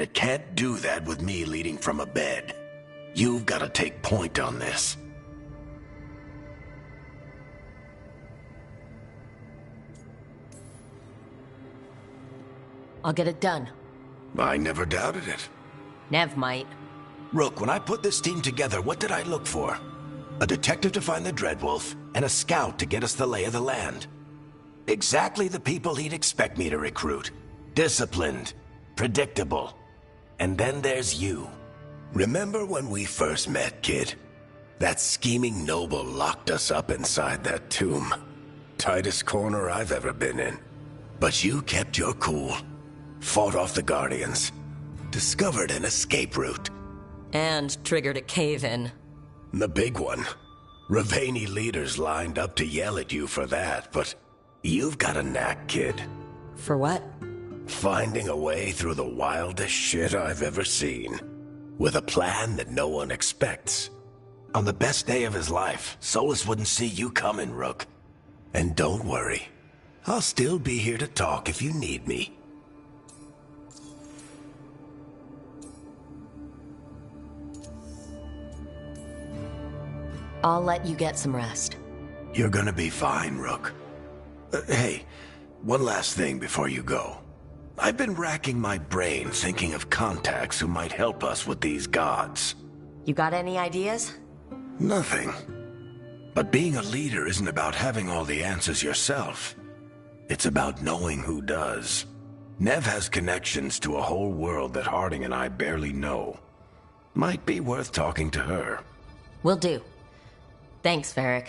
It can't do that with me leading from a bed. You've got to take point on this. I'll get it done. I never doubted it. Nev might. Rook, when I put this team together, what did I look for? A detective to find the Dreadwolf, and a scout to get us the lay of the land. Exactly the people he'd expect me to recruit. Disciplined, predictable. And then there's you. Remember when we first met, kid? That scheming noble locked us up inside that tomb. Tightest corner I've ever been in. But you kept your cool. Fought off the Guardians. Discovered an escape route. And triggered a cave-in. The big one. Ravani leaders lined up to yell at you for that, but you've got a knack, kid. For what? Finding a way through the wildest shit I've ever seen. With a plan that no one expects. On the best day of his life, Solus wouldn't see you coming, Rook. And don't worry. I'll still be here to talk if you need me. I'll let you get some rest. You're gonna be fine, Rook. Hey, one last thing before you go. I've been racking my brain thinking of contacts who might help us with these gods. You got any ideas? Nothing. But being a leader isn't about having all the answers yourself. It's about knowing who does. Nev has connections to a whole world that Harding and I barely know. Might be worth talking to her. Will do. Thanks, Varric.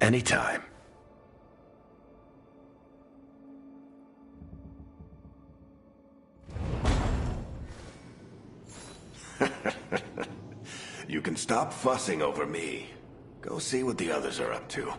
Anytime. You can stop fussing over me. Go see what the others are up to.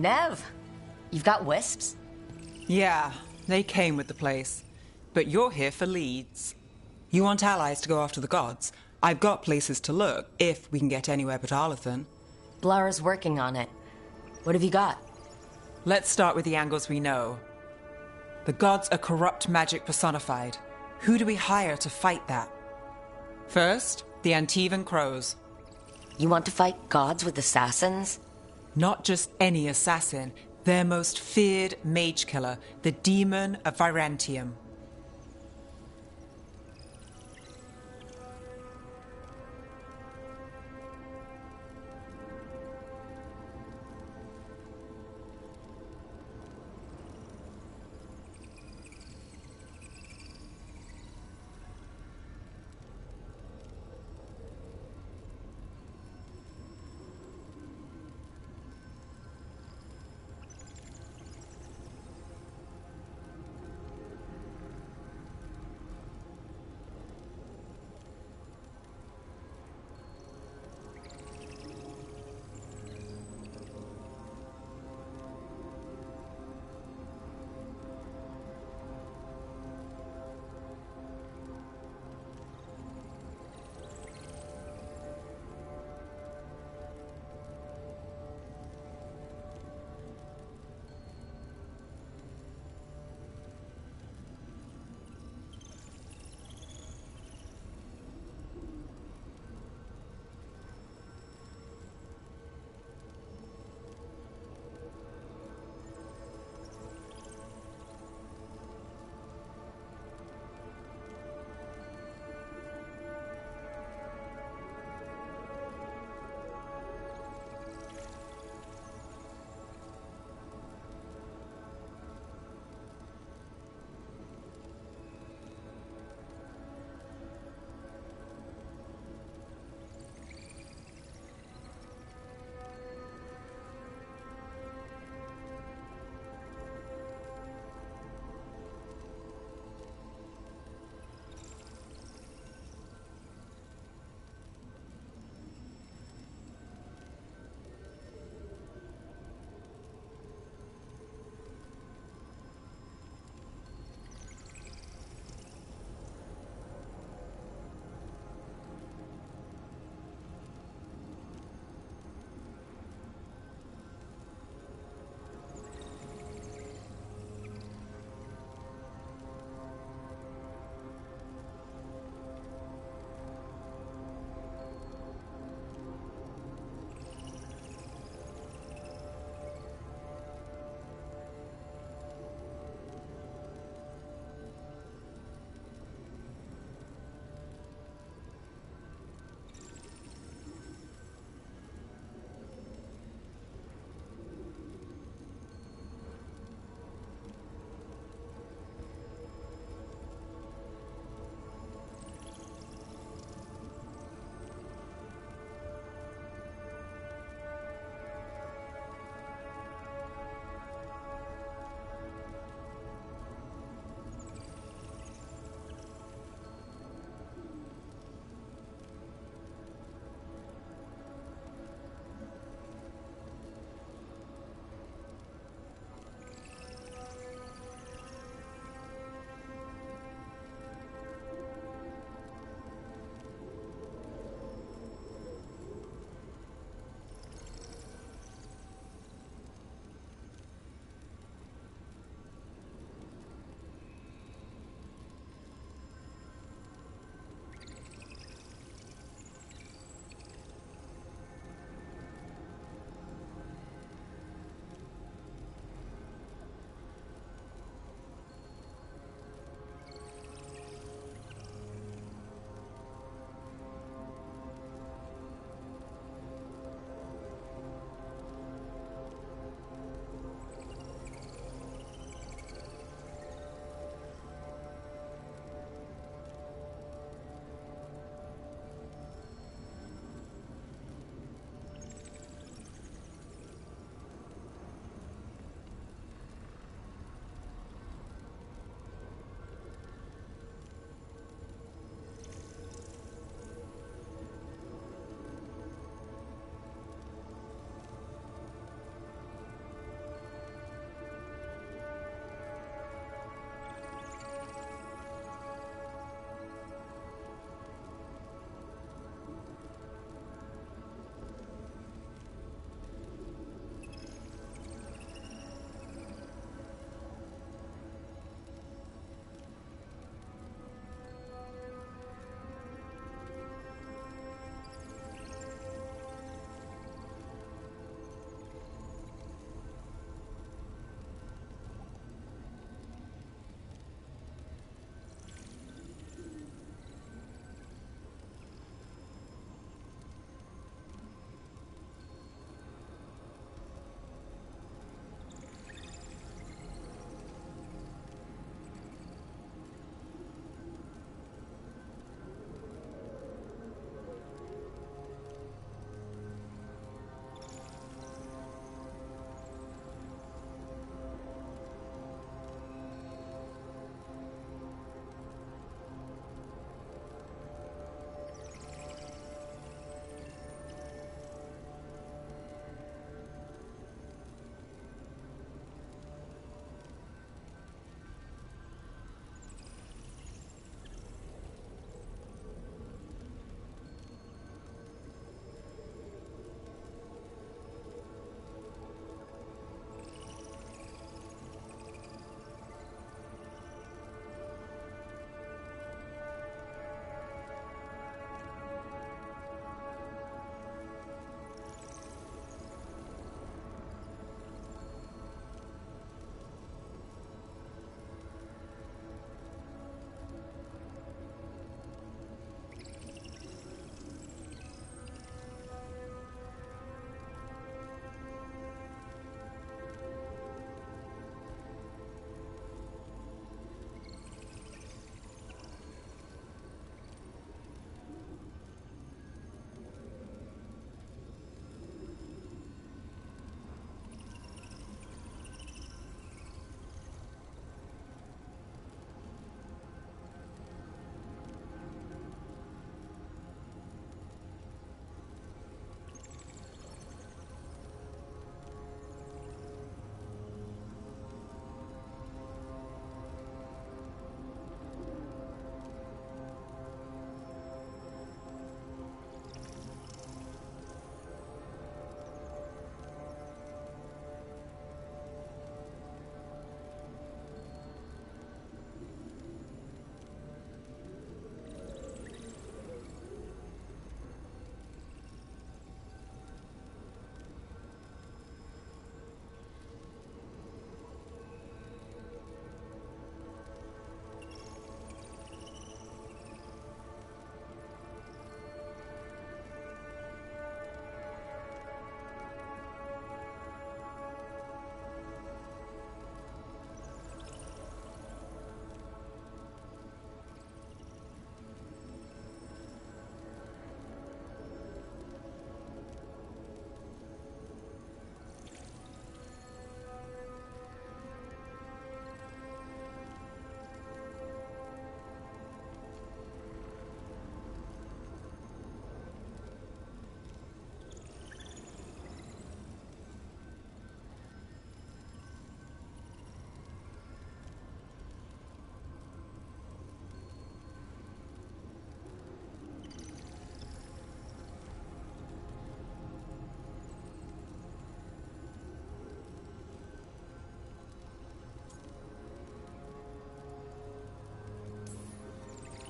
Nev, you've got wisps? Yeah, they came with the place. But you're here for leads. You want allies to go after the gods? I've got places to look, if we can get anywhere but Arlathan. Blara's working on it. What have you got? Let's start with the angles we know. The gods are corrupt magic personified. Who do we hire to fight that? First, the Antivan Crows. You want to fight gods with assassins? Not just any assassin, their most feared mage killer, the Demon of Virantium.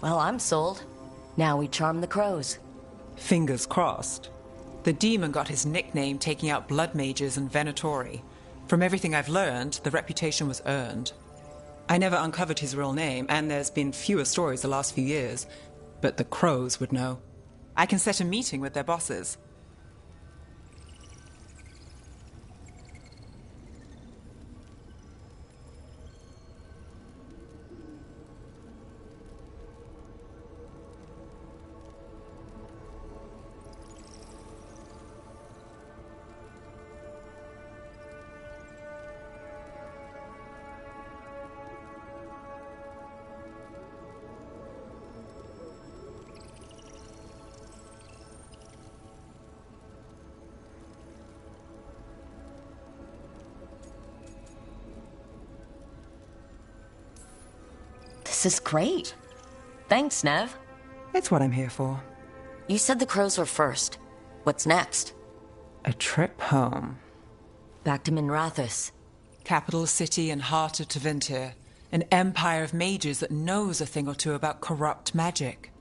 Well, I'm sold. Now we charm the crows. Fingers crossed. The demon got his nickname taking out blood mages and venatori. From everything I've learned, the reputation was earned. I never uncovered his real name, and there's been fewer stories the last few years, but the crows would know. I can set a meeting with their bosses. This is great. Thanks, Nev. It's what I'm here for. You said the crows were first. What's next? A trip home. Back to Minrathous. Capital city and heart of Tevinter. An empire of mages that knows a thing or two about corrupt magic.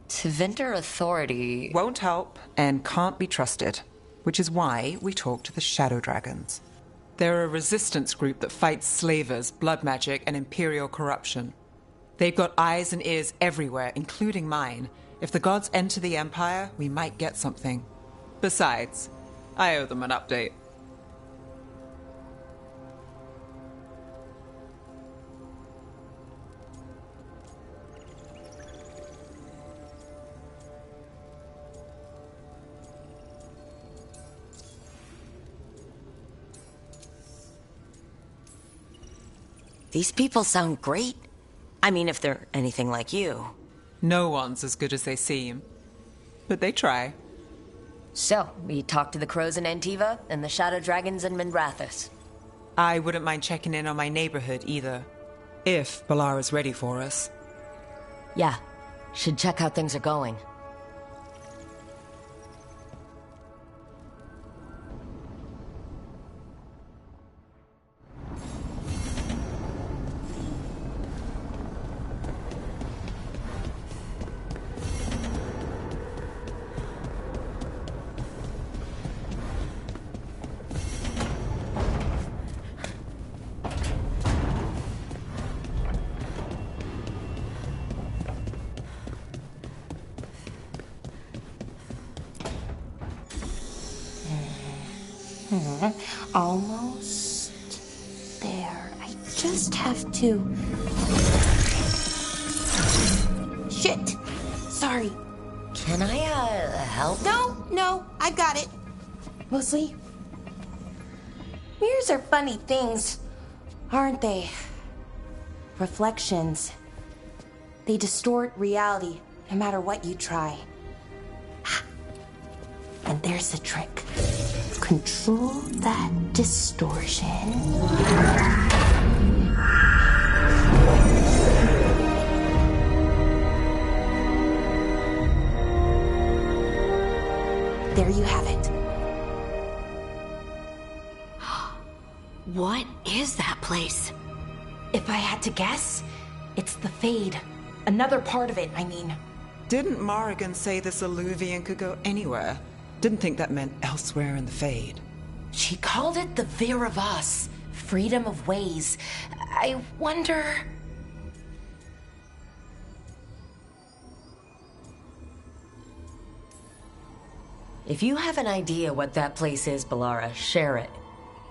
Tevinter authority... Won't help and can't be trusted. Which is why we talk to the Shadow Dragons. They're a resistance group that fights slavers, blood magic, and imperial corruption. They've got eyes and ears everywhere, including mine. If the gods enter the Empire, we might get something. Besides, I owe them an update. These people sound great. I mean, if they're anything like you. No one's as good as they seem. But they try. So, we talked to the crows in Antiva and the Shadow Dragons in Minrathous. I wouldn't mind checking in on my neighborhood either. If Balara's ready for us. Yeah, should check how things are going. Almost there. I just have to... Shit! Sorry. Can I, help? No, I got it. Mostly. Mirrors are funny things, aren't they? Reflections. They distort reality, no matter what you try. And there's the trick. Control that distortion. There you have it. What is that place? If I had to guess, it's the Fade. Another part of it, I mean. Didn't Morrigan say this Illuvian could go anywhere? Didn't think that meant elsewhere in the Fade. She called it the Vir of Us, freedom of ways. I wonder... If you have an idea what that place is, Balara, share it.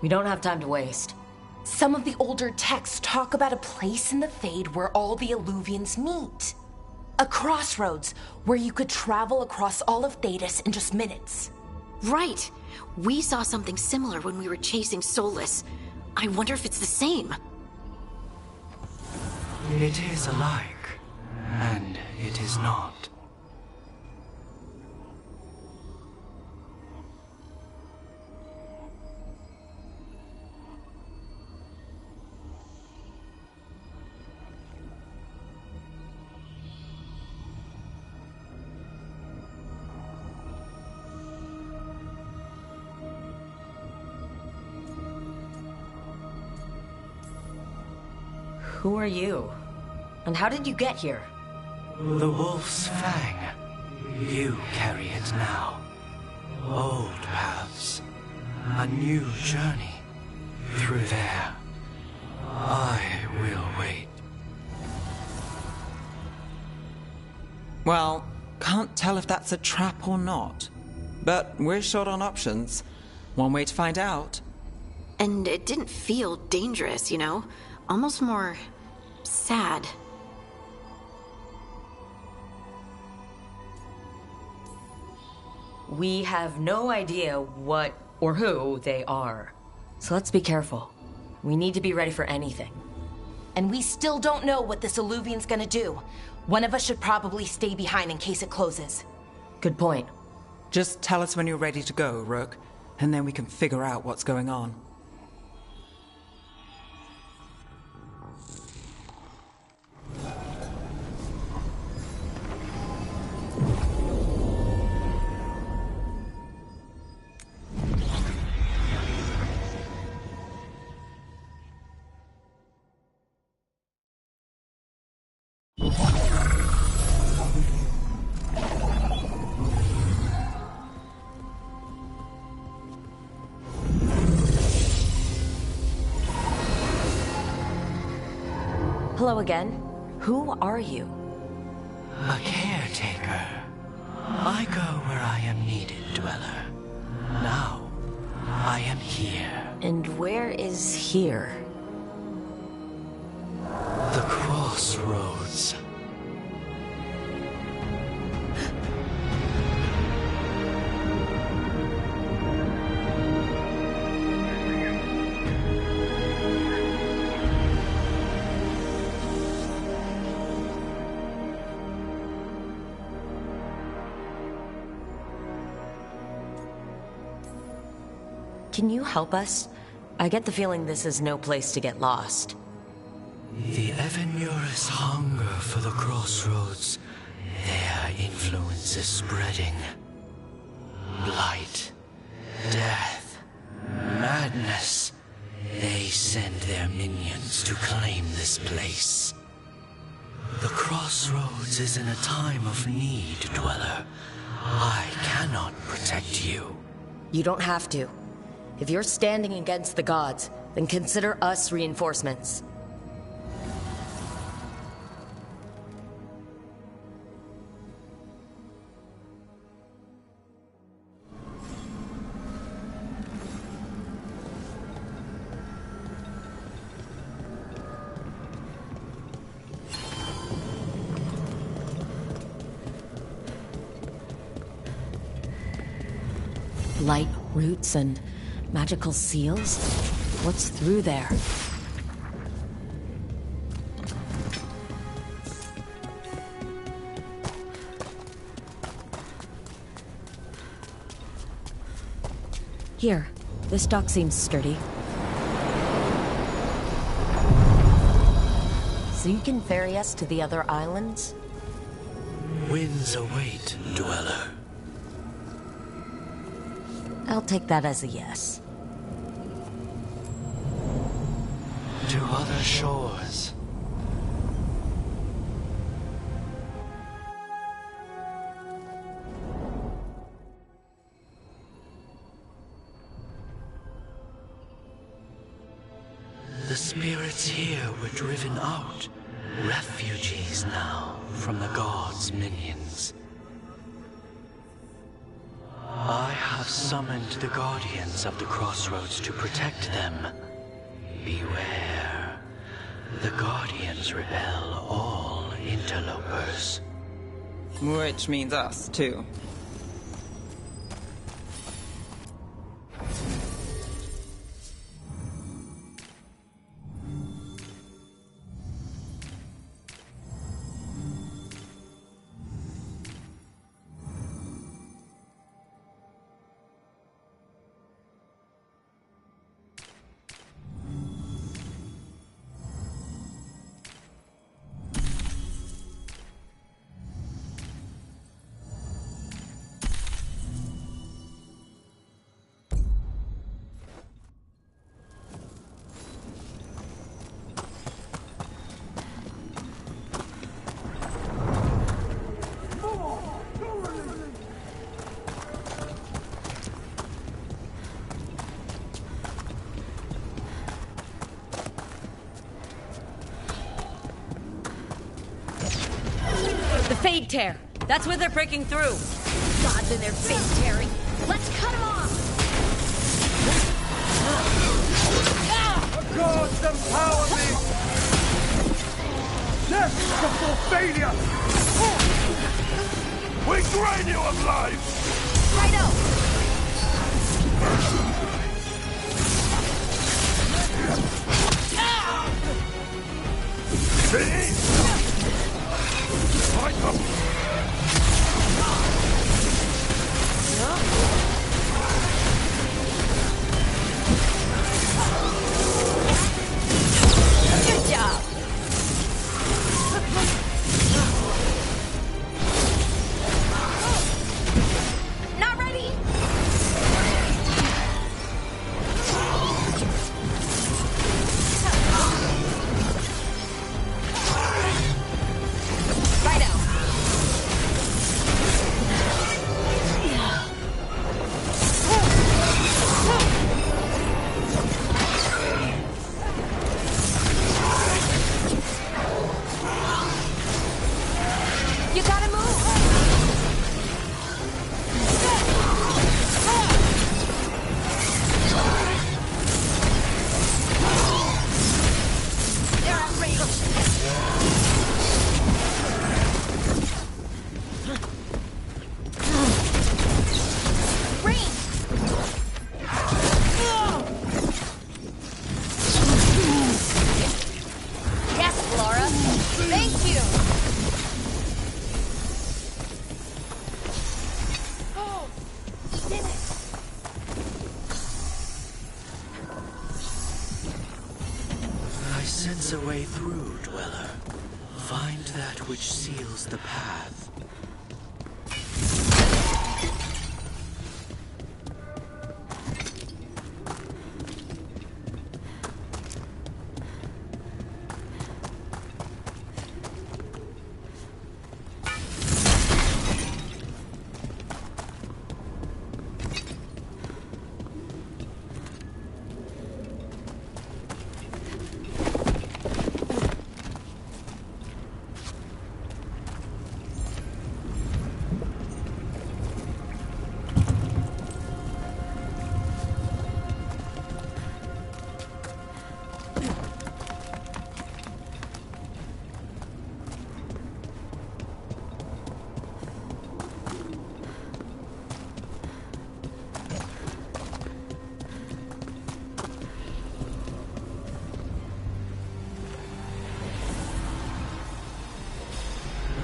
We don't have time to waste. Some of the older texts talk about a place in the Fade where all the Illuvians meet. A crossroads where you could travel across all of Thedas in just minutes. Right. We saw something similar when we were chasing Solus. I wonder if it's the same. It is alike, and it is not. Who are you? And how did you get here? The wolf's fang. You carry it now. Old paths. A new journey. Through there. I will wait. Well, can't tell if that's a trap or not. But we're short on options. One way to find out. And it didn't feel dangerous, you know? Almost more sad. We have no idea what or who they are. So let's be careful. We need to be ready for anything. And we still don't know what this alluvian's gonna do. One of us should probably stay behind in case it closes. Good point. Just tell us when you're ready to go, Rook, and then we can figure out what's going on. Hello again. Who are you? A caretaker. I go where I am needed, Dweller. Now, I am here. And where is here? The crossroads. Can you help us? I get the feeling this is no place to get lost. The Evanurus hunger for the crossroads. Their influence is spreading. Blight, death, madness. They send their minions to claim this place. The crossroads is in a time of need, Dweller. I cannot protect you. You don't have to. If you're standing against the gods, then consider us reinforcements. Light roots and magical seals? What's through there? Here, this dock seems sturdy. So you can ferry us to the other islands? Winds await, Dweller. I'll take that as a yes. To other shores. The spirits here were driven out. Refugees now from the gods' minions. I have summoned the guardians of the crossroads to protect them. Beware. The guardians repel all interlopers. Which means us, too. The Fade Tear. That's where they're breaking through. Gods in their fade tearing. Let's cut them off! The gods empower me! Death before failure! We drain you of life! Righto! See? Fight them! Good job! Not ready! Righto! You gotta move! They're outraged! Rain! Yes, Laura! Thank you! Oh, we did it! I sense a way through, Dweller. Find that which seals the path.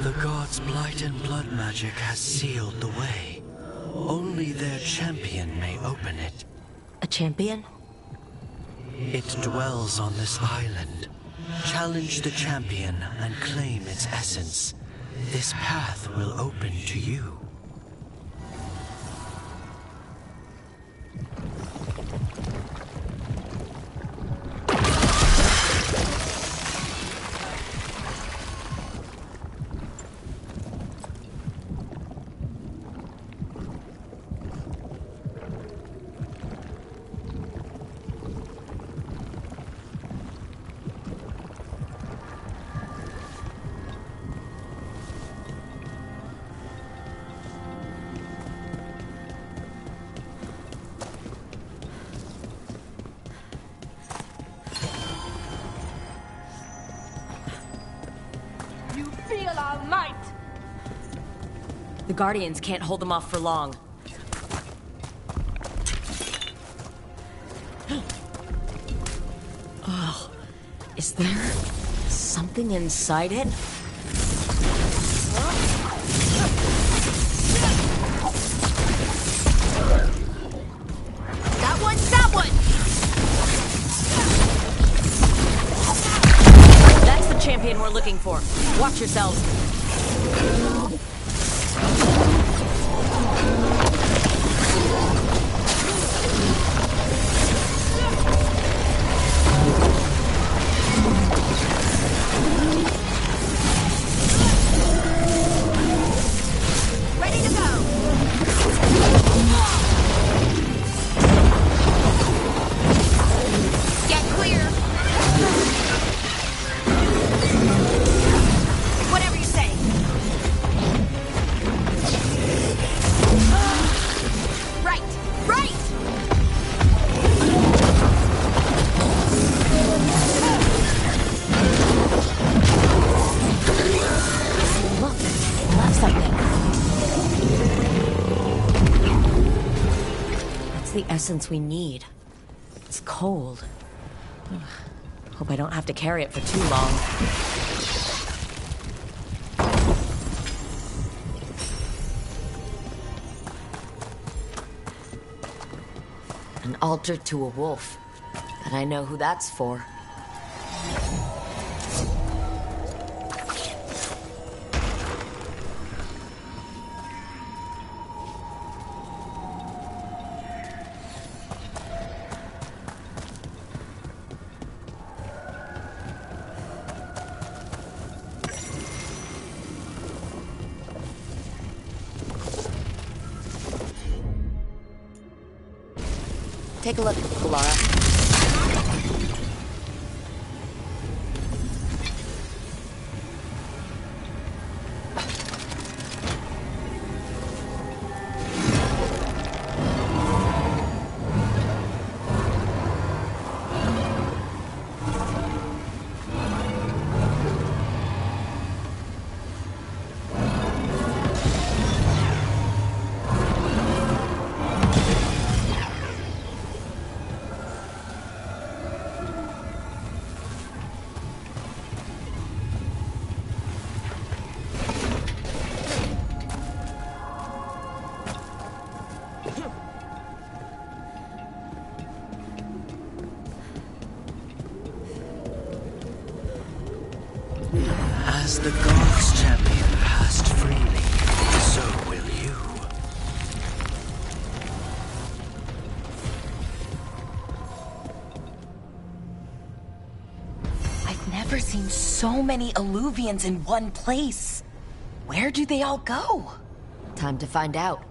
The gods' blight and blood magic has sealed the way. Only their champion may open it. A champion? It dwells on this island. Challenge the champion and claim its essence. This path will open to you. You feel our might! The Guardians can't hold them off for long. Oh, is there something inside it? That one! That one! That's the champion we're looking for. Watch yourselves. Ready to go! Get clear! Whatever you say! essence we need. It's cold. Ugh. Hope I don't have to carry it for too long. An altar to a wolf. And I know who that's for. Take a look, Laura. As the God's champion passed freely, so will you. I've never seen so many Alluvians in one place. Where do they all go? Time to find out.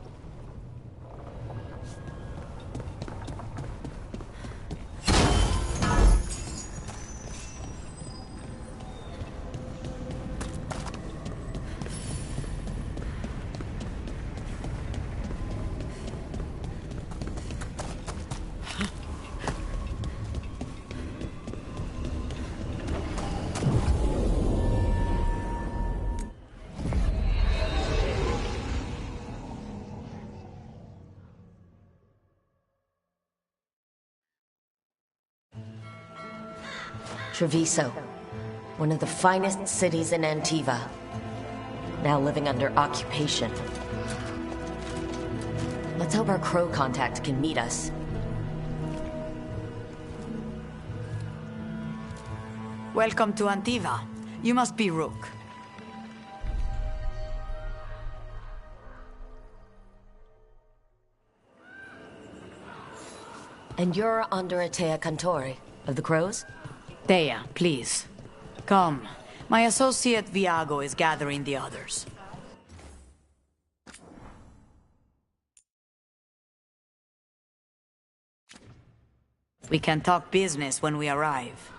Treviso, one of the finest cities in Antiva, now living under occupation. Let's hope our crow contact can meet us. Welcome to Antiva. You must be Rook. And you're Andreatea Cantori, of the Crows? Thea, please. Come. My associate Viago is gathering the others. We can talk business when we arrive.